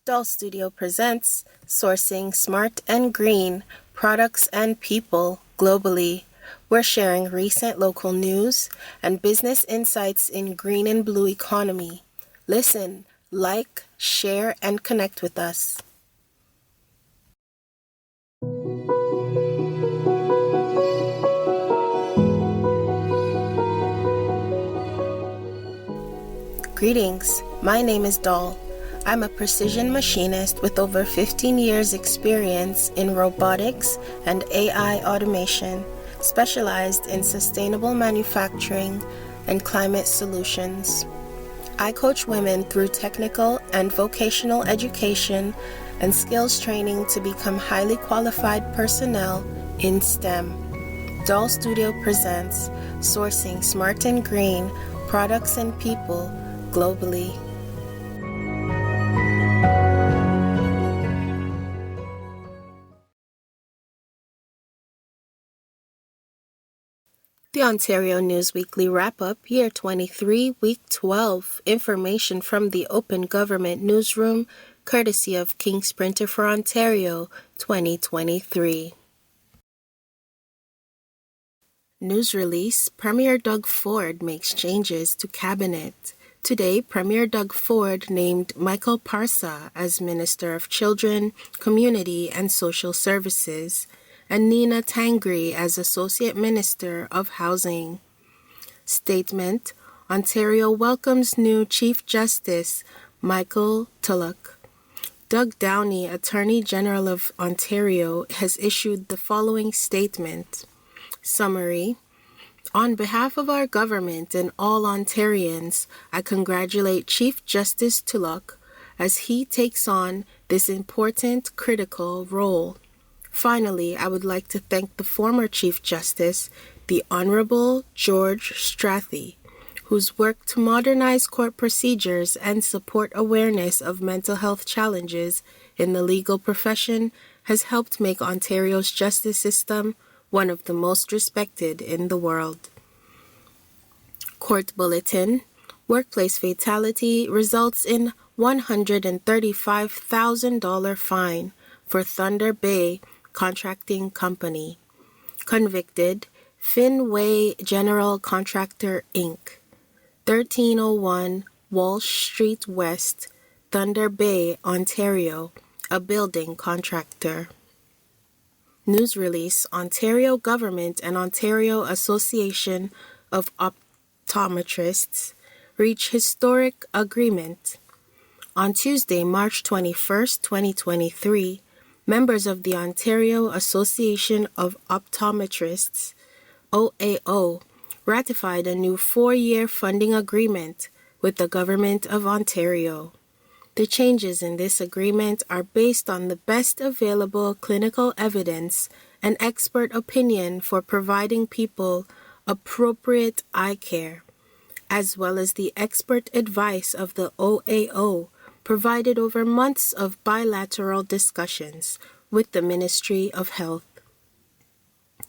DOL.STUDIO presents Sourcing Smart and Green Products and People Globally. We're sharing recent local news and business insights in green and blue economy. Listen, like, share, and connect with us. Greetings, my name is Doll. I'm a precision machinist with over 15 years experience in robotics and AI automation, specialized in sustainable manufacturing and climate solutions. I coach women through technical and vocational education and skills training to become highly qualified personnel in STEM. DOL.STUDIO presents Sourcing Smart and Green Products and People Globally. The Ontario News Weekly Wrap-Up, Year 23, Week 12. Information from the Open Government Newsroom, courtesy of King's Printer for Ontario, 2023. News release, Premier Doug Ford makes changes to Cabinet. Today, Premier Doug Ford named Michael Parsa as Minister of Children, Community and Social Services, and Nina Tangri as Associate Minister of Housing. Statement: Ontario welcomes new Chief Justice Michael Tulloch. Doug Downey, Attorney General of Ontario, has issued the following statement. Summary: On behalf of our government and all Ontarians, I congratulate Chief Justice Tulloch as he takes on this important, critical role. Finally, I would like to thank the former Chief Justice, the Honorable George Strathy, whose work to modernize court procedures and support awareness of mental health challenges in the legal profession has helped make Ontario's justice system one of the most respected in the world. Court Bulletin: Workplace fatality results in $135,000 fine for Thunder Bay Contracting Company. Convicted: Finway General Contractor, Inc., 1301 Walsh Street West, Thunder Bay, Ontario, a building contractor. News release, Ontario Government and Ontario Association of Optometrists reach historic agreement. On Tuesday, March 21, 2023, members of the Ontario Association of Optometrists, OAO, ratified a new 4-year funding agreement with the Government of Ontario. The changes in this agreement are based on the best available clinical evidence and expert opinion for providing people appropriate eye care, as well as the expert advice of the OAO provided over months of bilateral discussions with the Ministry of Health.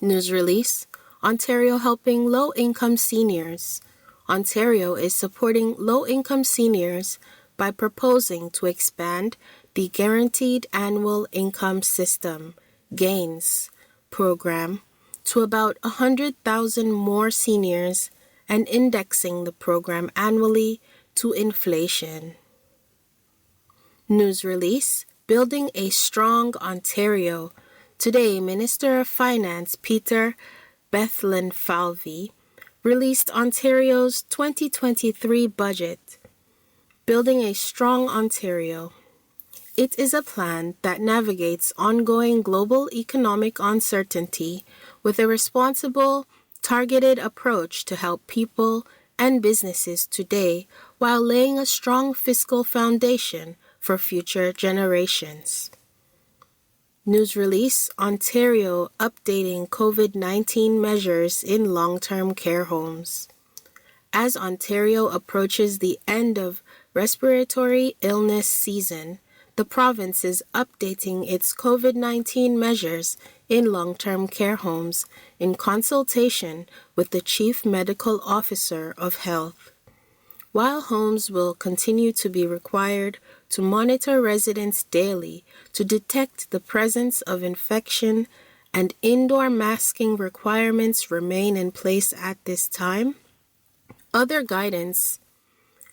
News release, Ontario helping low-income seniors. Ontario is supporting low-income seniors by proposing to expand the Guaranteed Annual Income System, GAINS, program to about 100,000 more seniors and indexing the program annually to inflation. News release, Building a Strong Ontario. Today, Minister of Finance Peter Bethlenfalvy released Ontario's 2023 budget. Building a Strong Ontario. It is a plan that navigates ongoing global economic uncertainty with a responsible, targeted approach to help people and businesses today while laying a strong fiscal foundation for future generations. News release, Ontario updating COVID-19 measures in long-term care homes. As Ontario approaches the end of respiratory illness season, the province is updating its COVID-19 measures in long-term care homes in consultation with the Chief Medical Officer of Health. While homes will continue to be required to monitor residents daily to detect the presence of infection, and indoor masking requirements remain in place at this time. Other guidance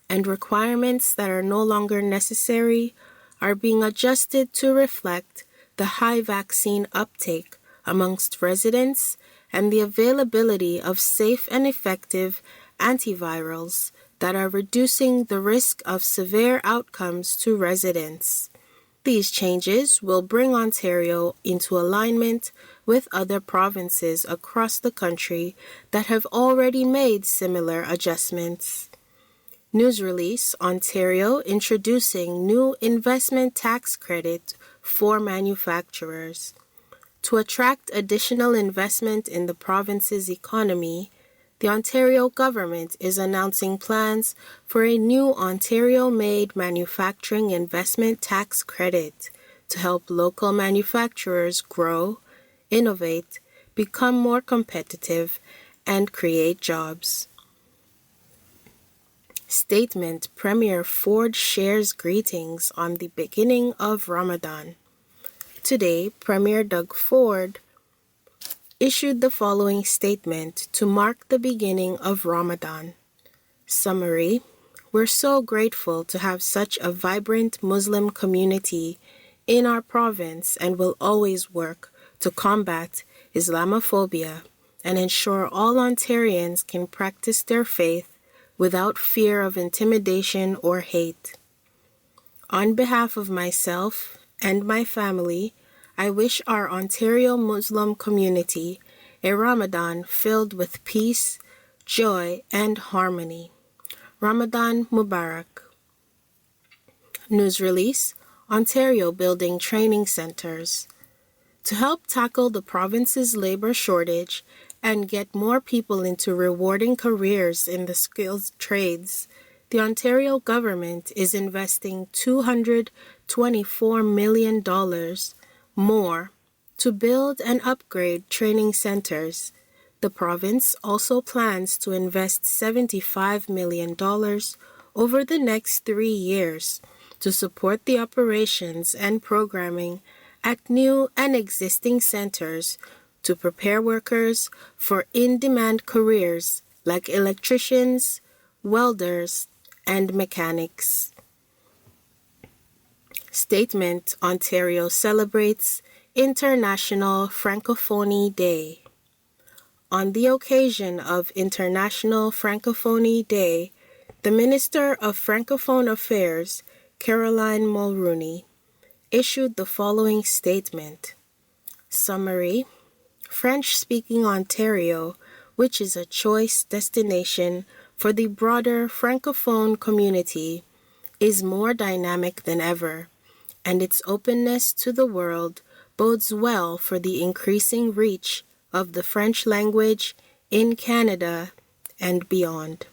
and requirements that are no longer necessary are being adjusted to reflect the high vaccine uptake amongst residents and the availability of safe and effective antivirals that are reducing the risk of severe outcomes to residents. These changes will bring Ontario into alignment with other provinces across the country that have already made similar adjustments. News release: Ontario introducing new investment tax credit for manufacturers. To attract additional investment in the province's economy, the Ontario government is announcing plans for a new Ontario-made manufacturing investment tax credit to help local manufacturers grow, innovate, become more competitive, and create jobs. Statement: Premier Ford shares greetings on the beginning of Ramadan. Today, Premier Doug Ford issued the following statement to mark the beginning of Ramadan. Summary: We're so grateful to have such a vibrant Muslim community in our province and will always work to combat Islamophobia and ensure all Ontarians can practice their faith without fear of intimidation or hate. On behalf of myself and my family, I wish our Ontario Muslim community a Ramadan filled with peace, joy, and harmony. Ramadan Mubarak. News release: Ontario building training centers. To help tackle the province's labor shortage and get more people into rewarding careers in the skilled trades, the Ontario government is investing $224 million more to build and upgrade training centers. The province also plans to invest $75 million over the next 3 years to support the operations and programming at new and existing centers to prepare workers for in-demand careers like electricians, welders, and mechanics. Statement: Ontario celebrates International Francophonie Day. On the occasion of International Francophonie Day, the Minister of Francophone Affairs, Caroline Mulroney, issued the following statement. Summary: French-speaking Ontario, which is a choice destination for the broader Francophone community, is more dynamic than ever, and its openness to the world bodes well for the increasing reach of the French language in Canada and beyond.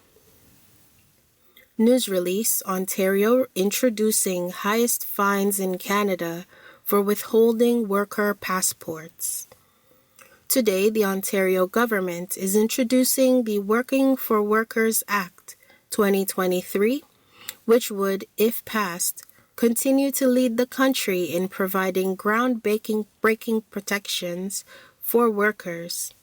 News release: Ontario introducing highest fines in Canada for withholding worker passports. Today, the Ontario government is introducing the Working for Workers Act 2023, which would, if passed, continue to lead the country in providing groundbreaking protections for workers.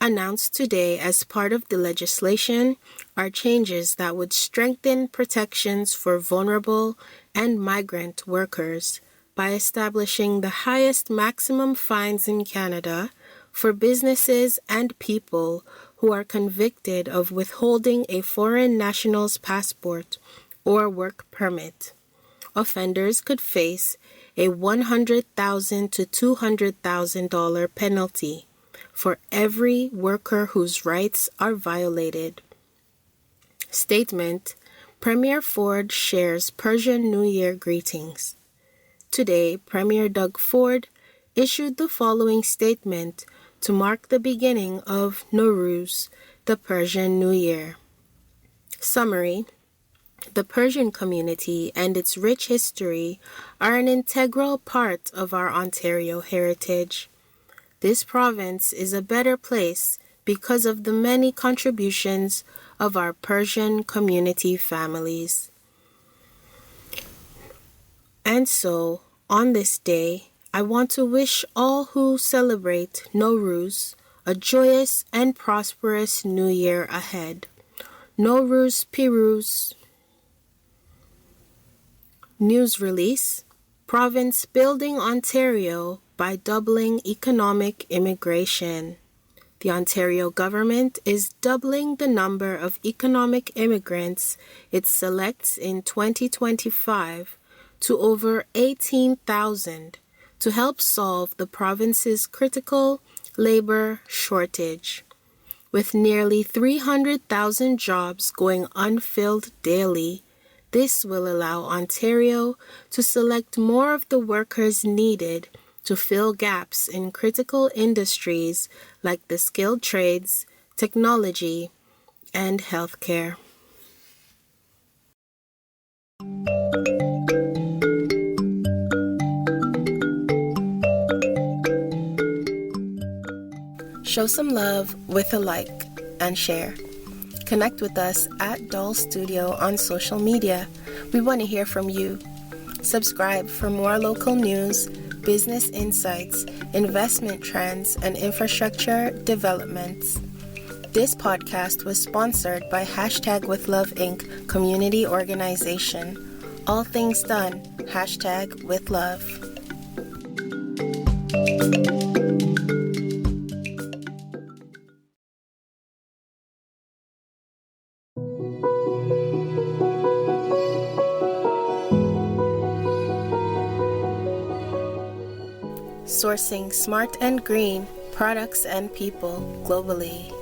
Announced today as part of the legislation are changes that would strengthen protections for vulnerable and migrant workers by establishing the highest maximum fines in Canada for businesses and people who are convicted of withholding a foreign national's passport or work permit. Offenders could face a $100,000 to $200,000 penalty for every worker whose rights are violated. Statement: Premier Ford shares Persian New Year greetings. Today, Premier Doug Ford issued the following statement to mark the beginning of Nowruz, the Persian New Year. Summary: The Persian community and its rich history are an integral part of our Ontario heritage. This province is a better place because of the many contributions of our Persian community families. And so, on this day, I want to wish all who celebrate Nowruz a joyous and prosperous new year ahead. Nowruz Piruz. News release: Province building Ontario by doubling economic immigration. The Ontario government is doubling the number of economic immigrants it selects in 2025 to over 18,000 to help solve the province's critical labor shortage. With nearly 300,000 jobs going unfilled daily, this will allow Ontario to select more of the workers needed to fill gaps in critical industries like the skilled trades, technology, and healthcare. Show some love with a like and share. Connect with us at DOL.STUDIO on social media. We want to hear from you. Subscribe for more local news, business insights, investment trends, and infrastructure developments. This podcast was sponsored by #WithLove Inc. community organization. All things done, #WithLove. Sourcing smart and green products and people globally.